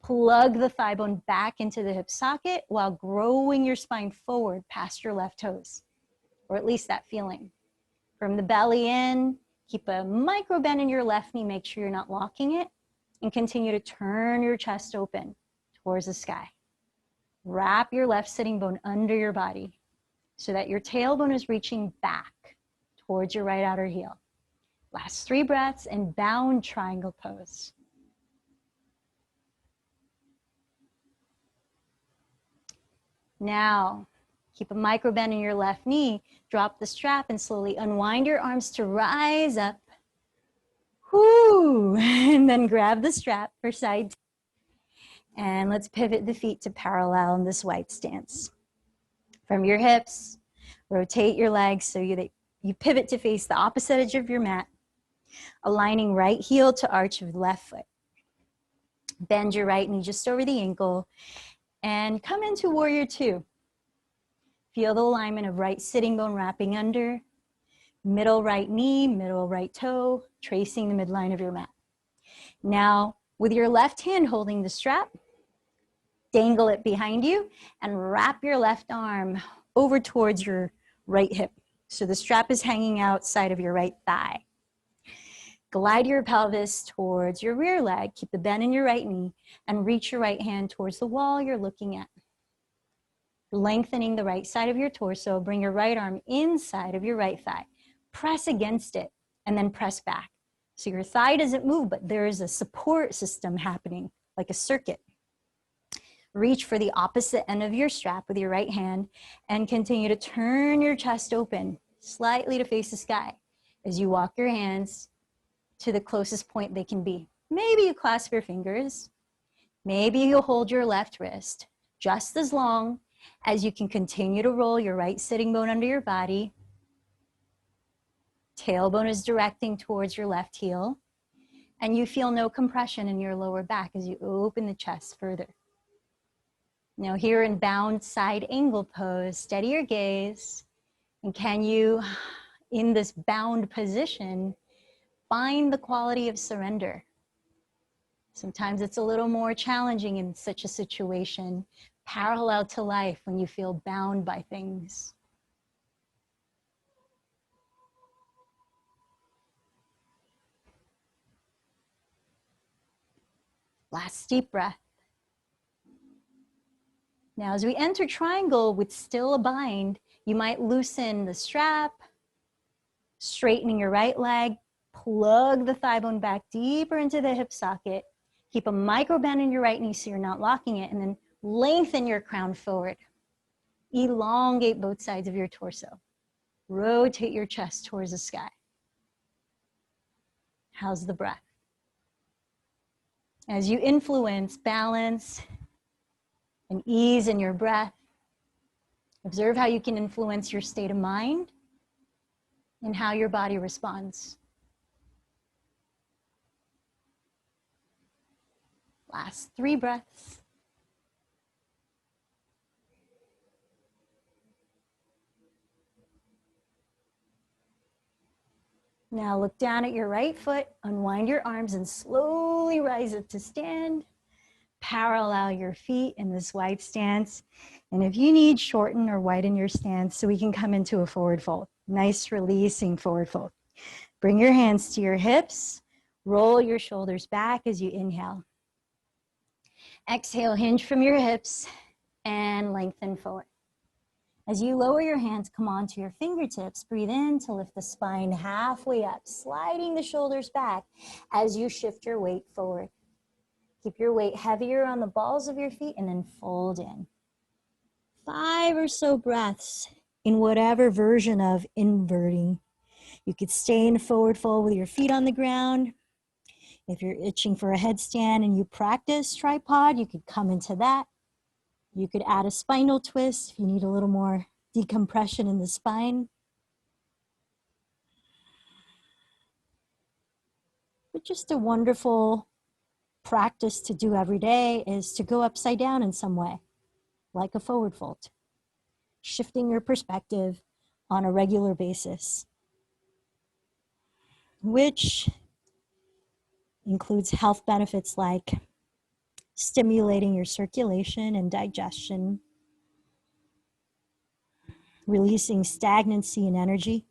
Plug the thigh bone back into the hip socket while growing your spine forward past your left toes, or at least that feeling. From the belly in, keep a micro bend in your left knee. Make sure you're not locking it. And continue to turn your chest open towards the sky. Wrap your left sitting bone under your body so that your tailbone is reaching back towards your right outer heel. Last 3 breaths in bound triangle pose. Now, keep a micro bend in your left knee. Drop the strap and slowly unwind your arms to rise up. Whoo! And then grab the strap for side. And let's pivot the feet to parallel in this wide stance. From your hips, rotate your legs so you pivot to face the opposite edge of your mat, aligning right heel to arch of the left foot. Bend your right knee just over the ankle and come into warrior 2. Feel the alignment of right sitting bone wrapping under, middle right knee, middle right toe, tracing the midline of your mat. Now, with your left hand holding the strap, dangle it behind you and wrap your left arm over towards your right hip. So the strap is hanging outside of your right thigh. Glide your pelvis towards your rear leg. Keep the bend in your right knee and reach your right hand towards the wall you're looking at. Lengthening the right side of your torso, bring your right arm inside of your right thigh. Press against it and then press back. So your thigh doesn't move, but there is a support system happening, like a circuit. Reach for the opposite end of your strap with your right hand and continue to turn your chest open slightly to face the sky as you walk your hands to the closest point they can be. Maybe you clasp your fingers. Maybe you'll hold your left wrist just as long as you can continue to roll your right sitting bone under your body. Tailbone is directing towards your left heel, and you feel no compression in your lower back as you open the chest further. Now here in bound side angle pose, steady your gaze, and can you, in this bound position, find the quality of surrender? Sometimes it's a little more challenging in such a situation, parallel to life when you feel bound by things. Last deep breath. Now, as we enter triangle with still a bind, you might loosen the strap, straightening your right leg, plug the thigh bone back deeper into the hip socket, keep a micro bend in your right knee so you're not locking it, and then lengthen your crown forward. Elongate both sides of your torso. Rotate your chest towards the sky. How's the breath? As you influence balance and ease in your breath, observe how you can influence your state of mind and how your body responds. Last 3 breaths. Now look down at your right foot, unwind your arms and slowly rise up to stand. Parallel your feet in this wide stance. And if you need, shorten or widen your stance so we can come into a forward fold. Nice releasing forward fold. Bring your hands to your hips. Roll your shoulders back as you inhale. Exhale, hinge from your hips and lengthen forward. As you lower your hands, come onto your fingertips. Breathe in to lift the spine halfway up, sliding the shoulders back as you shift your weight forward. Keep your weight heavier on the balls of your feet and then fold in. 5 or so breaths in whatever version of inverting. You could stay in forward fold with your feet on the ground. If you're itching for a headstand and you practice tripod, you could come into that. You could add a spinal twist if you need a little more decompression in the spine. But just a wonderful practice to do every day is to go upside down in some way, like a forward fold, shifting your perspective on a regular basis, which includes health benefits like stimulating your circulation and digestion, releasing stagnancy and energy.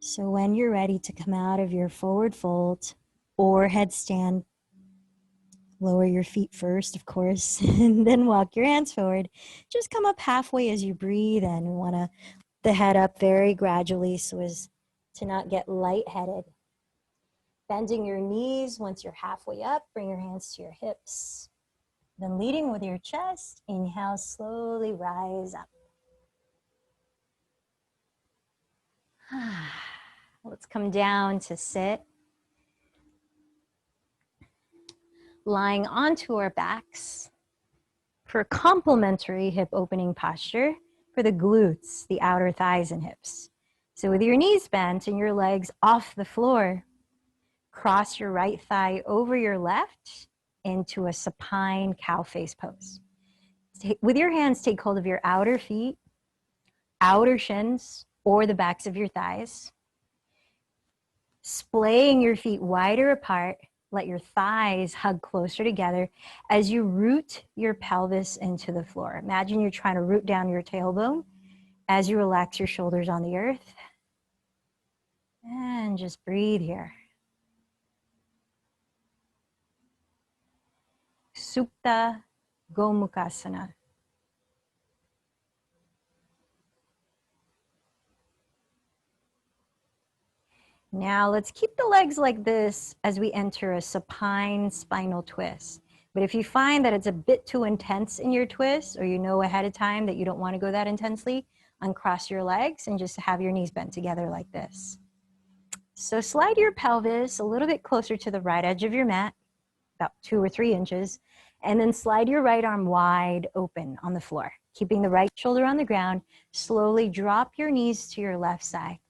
So when you're ready to come out of your forward fold or headstand, lower your feet first, of course, and then walk your hands forward. Just come up halfway as you breathe and want to the head up very gradually so as to not get lightheaded. Bending your knees once you're halfway up, bring your hands to your hips. Then leading with your chest, inhale, slowly rise up. Let's come down to sit. Lying onto our backs for a complementary hip opening posture for the glutes, the outer thighs and hips. So with your knees bent and your legs off the floor, cross your right thigh over your left into a supine cow face pose. With your hands, take hold of your outer feet, outer shins, or the backs of your thighs. Splaying your feet wider apart, let your thighs hug closer together as you root your pelvis into the floor. Imagine you're trying to root down your tailbone as you relax your shoulders on the earth. And just breathe here. Supta Gomukhasana. Now let's keep the legs like this as we enter a supine spinal twist. But if you find that it's a bit too intense in your twist, or you know ahead of time that you don't want to go that intensely, uncross your legs and just have your knees bent together like this. So slide your pelvis a little bit closer to the right edge of your mat, about 2 or 3 inches, and then slide your right arm wide open on the floor. Keeping the right shoulder on the ground, slowly drop your knees to your left side.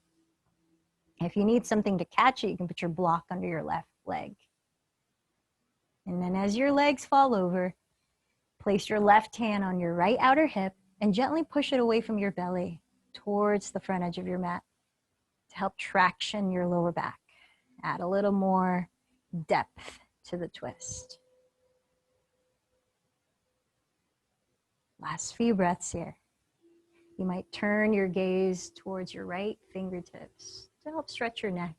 If you need something to catch it, you can put your block under your left leg. And then as your legs fall over, place your left hand on your right outer hip and gently push it away from your belly towards the front edge of your mat to help traction your lower back. Add a little more depth to the twist. Last few breaths here. You might turn your gaze towards your right fingertips to help stretch your neck.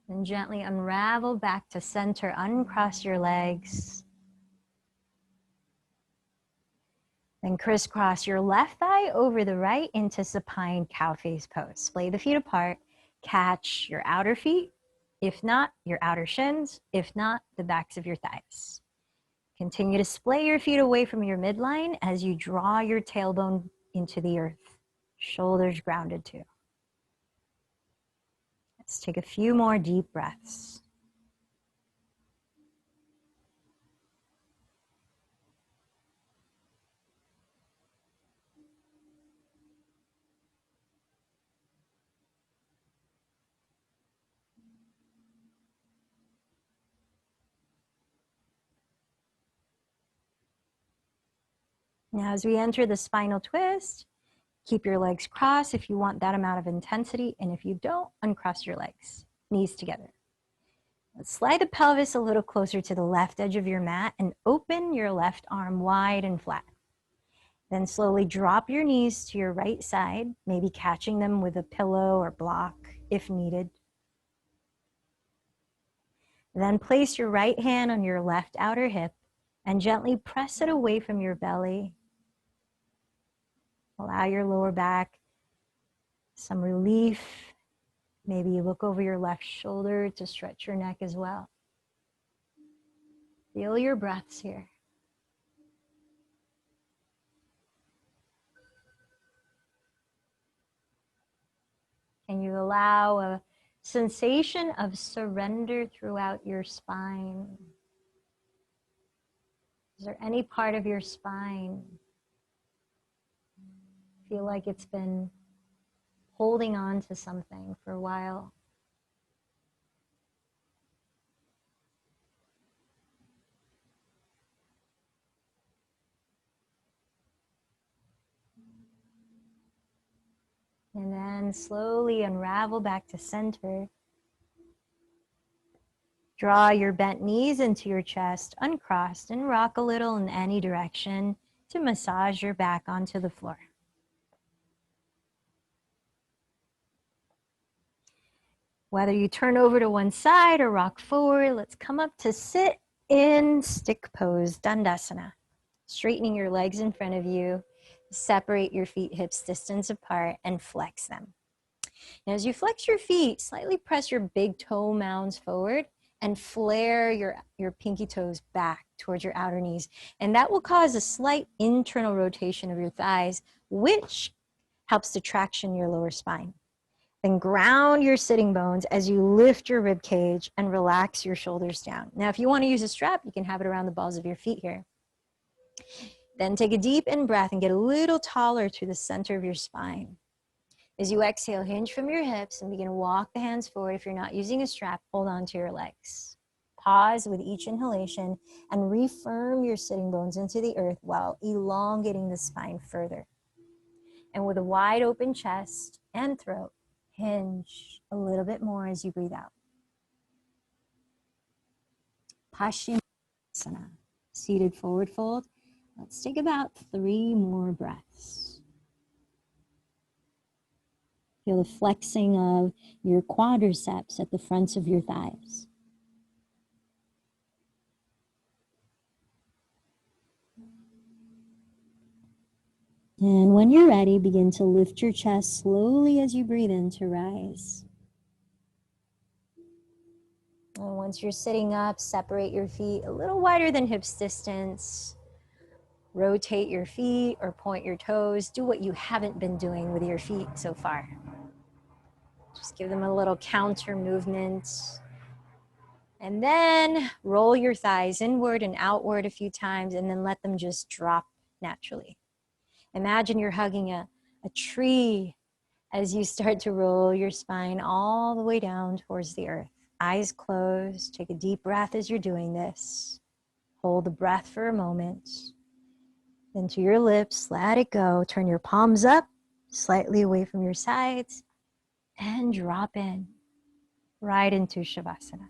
Then gently unravel back to center, uncross your legs. Then crisscross your left thigh over the right into supine cow face pose. Splay the feet apart, catch your outer feet, if not, your outer shins, if not, the backs of your thighs. Continue to splay your feet away from your midline as you draw your tailbone into the earth. Shoulders grounded too. Let's take a few more deep breaths. Now, as we enter the spinal twist, keep your legs crossed if you want that amount of intensity, and if you don't, uncross your legs, knees together. Let's slide the pelvis a little closer to the left edge of your mat and open your left arm wide and flat. Then slowly drop your knees to your right side, maybe catching them with a pillow or block if needed. Then place your right hand on your left outer hip and gently press it away from your belly. Allow your lower back some relief. Maybe you look over your left shoulder to stretch your neck as well. Feel your breaths here. Can you allow a sensation of surrender throughout your spine? Is there any part of your spine feel like it's been holding on to something for a while? And then slowly unravel back to center. Draw your bent knees into your chest, uncrossed, and rock a little in any direction to massage your back onto the floor. Whether you turn over to one side or rock forward, let's come up to sit in stick pose, Dandasana. Straightening your legs in front of you, separate your feet hips distance apart and flex them. Now, as you flex your feet, slightly press your big toe mounds forward and flare your pinky toes back towards your outer knees. And that will cause a slight internal rotation of your thighs, which helps to traction your lower spine. Then ground your sitting bones as you lift your rib cage and relax your shoulders down. Now, if you want to use a strap, you can have it around the balls of your feet here. Then take a deep in breath and get a little taller through the center of your spine. As you exhale, hinge from your hips and begin to walk the hands forward. If you're not using a strap, hold on to your legs. Pause with each inhalation and refirm your sitting bones into the earth while elongating the spine further. And with a wide open chest and throat, hinge a little bit more as you breathe out. Paschimottanasana, seated forward fold. Let's take about 3 more breaths. Feel the flexing of your quadriceps at the fronts of your thighs. And when you're ready, begin to lift your chest slowly as you breathe in to rise. And once you're sitting up, separate your feet a little wider than hips distance. Rotate your feet or point your toes. Do what you haven't been doing with your feet so far. Just give them a little counter movement. And then roll your thighs inward and outward a few times and then let them just drop naturally. Imagine you're hugging a tree as you start to roll your spine all the way down towards the earth. Eyes closed. Take a deep breath as you're doing this. Hold the breath for a moment. Then to your lips, let it go. Turn your palms up, slightly away from your sides, and drop in right into Shavasana.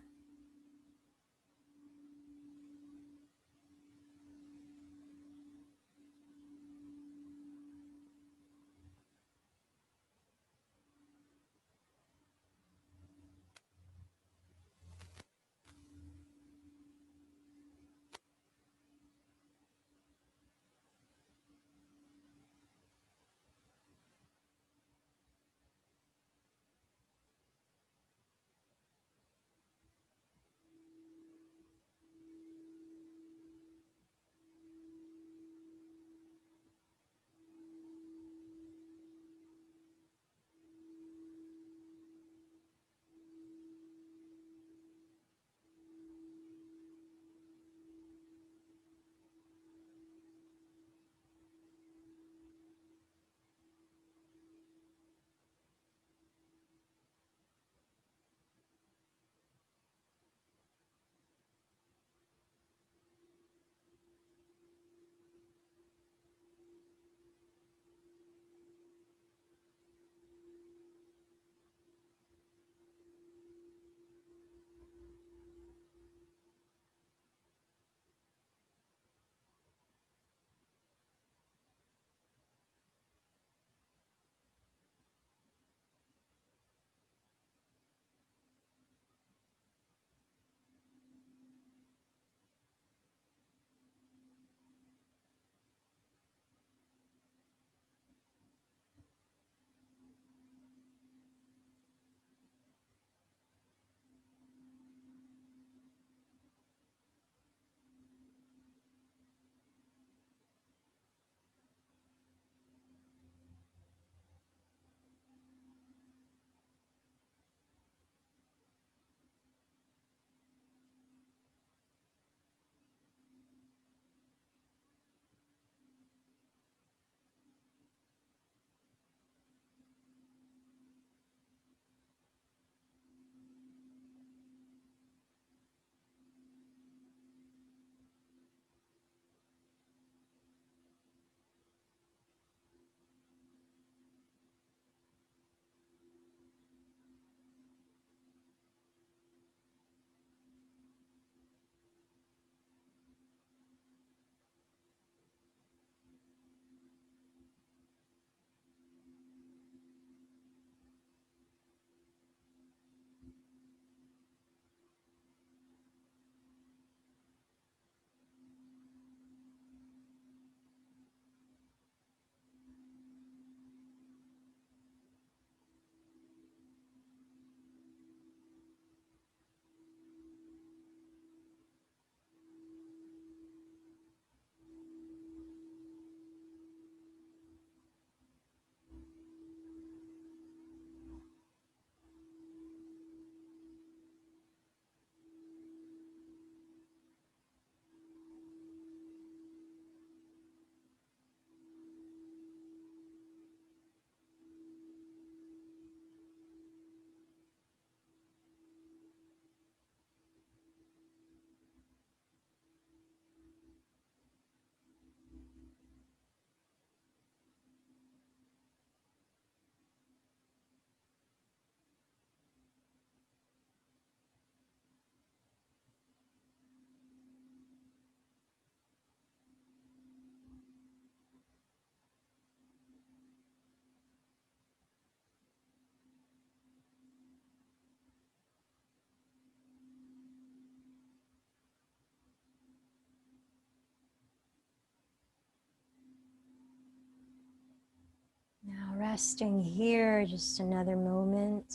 resting here just another moment.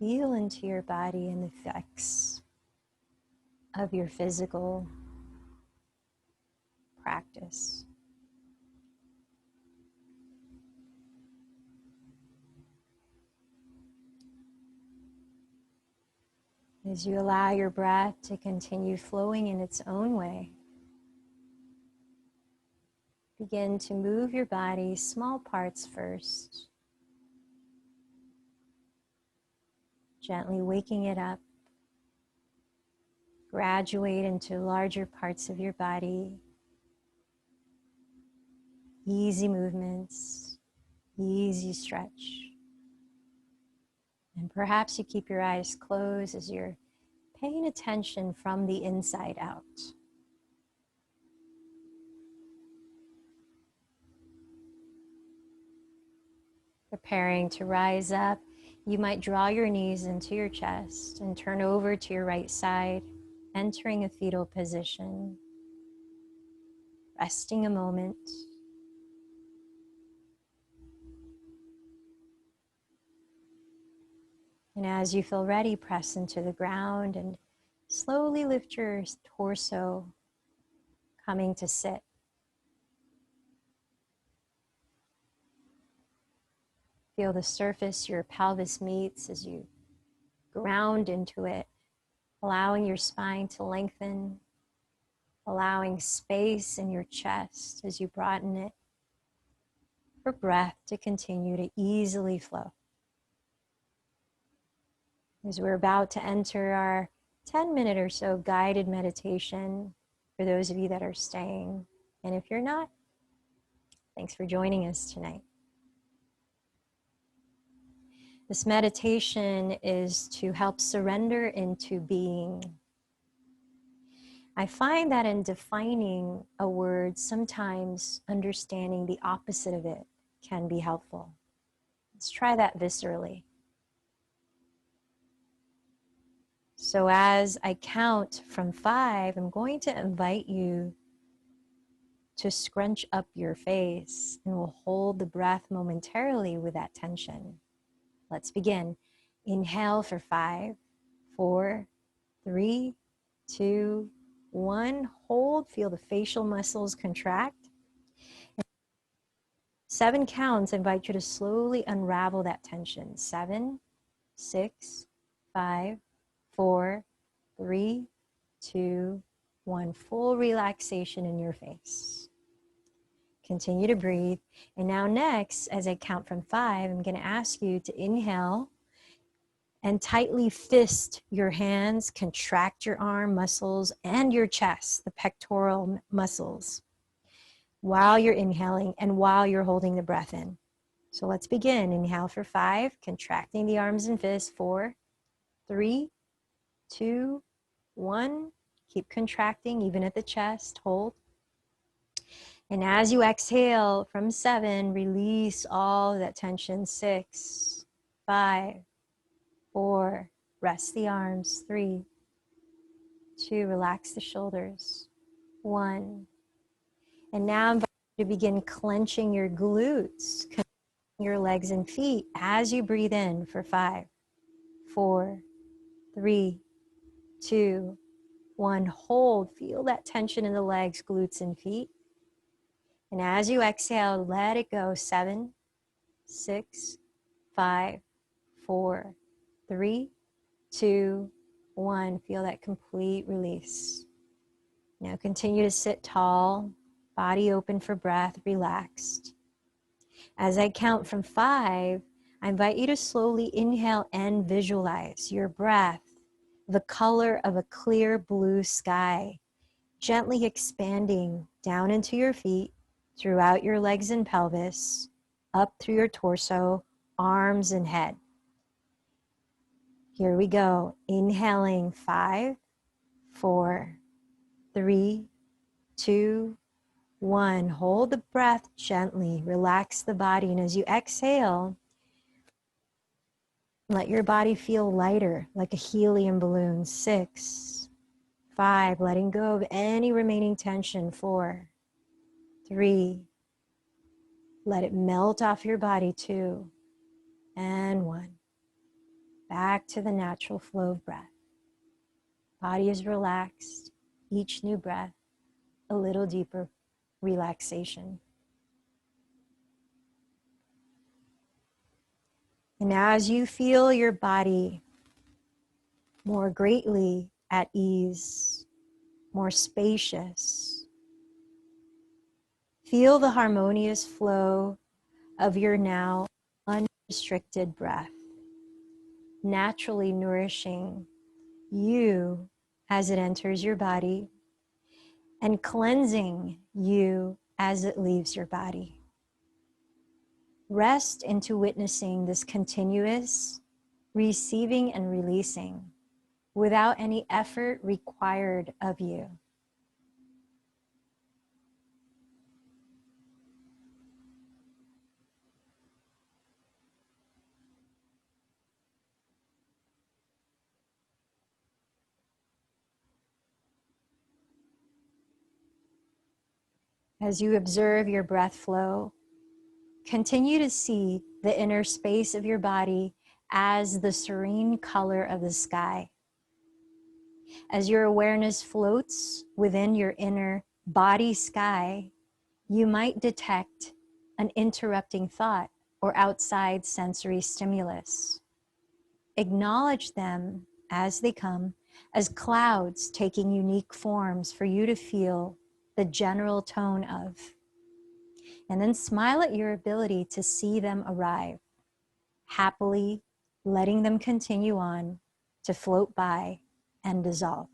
Feel into your body and the effects of your physical practice. As you allow your breath to continue flowing in its own way, begin to move your body, small parts first, gently waking it up. Graduate into larger parts of your body. Easy movements, easy stretch. And perhaps you keep your eyes closed as you're paying attention from the inside out. Preparing to rise up, you might draw your knees into your chest and turn over to your right side, entering a fetal position. Resting a moment. And as you feel ready, press into the ground and slowly lift your torso, coming to sit. Feel the surface your pelvis meets as you ground into it, allowing your spine to lengthen, allowing space in your chest as you broaden it, for breath to continue to easily flow. As we're about to enter our 10-minute or so guided meditation, for those of you that are staying, and if you're not, thanks for joining us tonight. This meditation is to help surrender into being. I find that in defining a word, sometimes understanding the opposite of it can be helpful. Let's try that viscerally. So as I count from 5, I'm going to invite you to scrunch up your face, and we'll hold the breath momentarily with that tension. Let's begin. Inhale for 5, 4, 3, 2, 1. Hold, feel the facial muscles contract. 7 counts, I invite you to slowly unravel that tension. 7, 6, 5, 4, 3, 2, 1. Full relaxation in your face. Continue to breathe. And now next, as I count from 5, I'm going to ask you to inhale and tightly fist your hands, contract your arm muscles and your chest, the pectoral muscles, while you're inhaling and while you're holding the breath in. So let's begin. Inhale for 5, contracting the arms and fists. 4, 3, 2, 1. Keep contracting even at the chest. Hold. And as you exhale from 7, release all that tension. 6, 5, 4, rest the arms. 3, 2, relax the shoulders. 1. And now I'm going to begin clenching your glutes, your legs and feet as you breathe in for 5, 4, 3, 2, 1. Hold. Feel that tension in the legs, glutes, and feet. And as you exhale, let it go. 7, 6, 5, 4, 3, 2, 1. Feel that complete release. Now continue to sit tall, body open for breath, relaxed. As I count from 5, I invite you to slowly inhale and visualize your breath, the color of a clear blue sky, gently expanding down into your feet, throughout your legs and pelvis, up through your torso, arms and head. Here we go. Inhaling 5, 4, 3, 2, 1. Hold the breath gently. Relax the body. And as you exhale, let your body feel lighter, like a helium balloon. 6, 5. Letting go of any remaining tension. 4, 3. Let it melt off your body. 2. And 1. Back to the natural flow of breath. Body is relaxed. Each new breath, a little deeper relaxation. And as you feel your body more greatly at ease, more spacious, feel the harmonious flow of your now unrestricted breath, naturally nourishing you as it enters your body and cleansing you as it leaves your body. Rest into witnessing this continuous receiving and releasing without any effort required of you. As you observe your breath flow, continue to see the inner space of your body as the serene color of the sky. As your awareness floats within your inner body sky, you might detect an interrupting thought or outside sensory stimulus. Acknowledge them as they come, as clouds taking unique forms for you to feel the general tone of. And then smile at your ability to see them arrive, happily letting them continue on to float by and dissolve.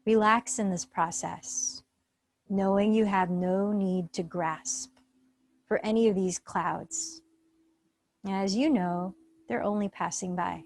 Relax in this process, knowing you have no need to grasp for any of these clouds. As you know, they're only passing by.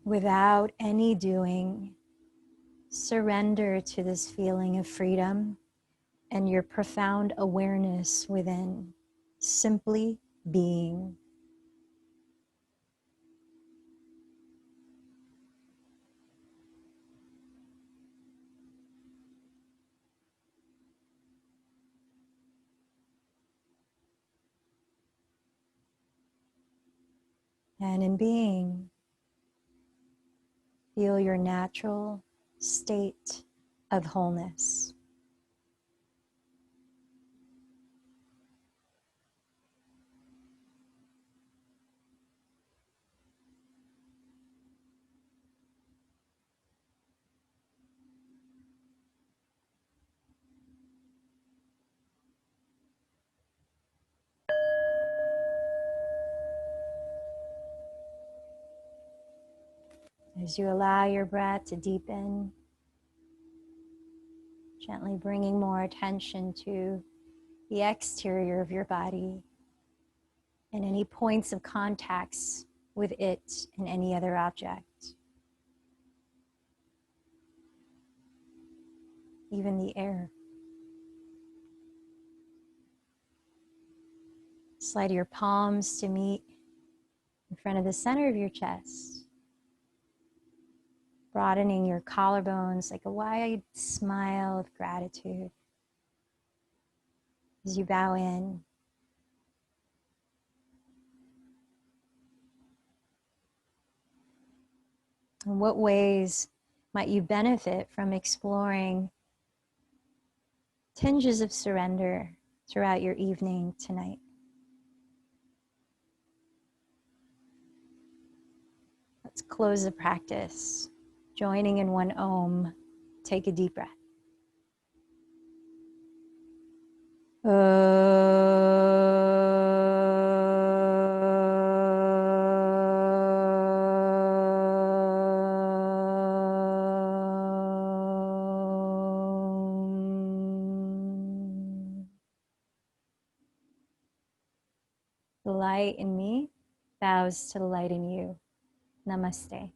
Without any doing, surrender to this feeling of freedom and your profound awareness within, simply being. And in being, feel your natural state of wholeness. As you allow your breath to deepen, gently bringing more attention to the exterior of your body and any points of contacts with it and any other object, even the air. Slide your palms to meet in front of the center of your chest, broadening your collarbones like a wide smile of gratitude as you bow in. In what ways might you benefit from exploring tinges of surrender throughout your evening tonight? Let's close the practice. Joining in one Om. Take a deep breath. The light in me bows to the light in you. Namaste.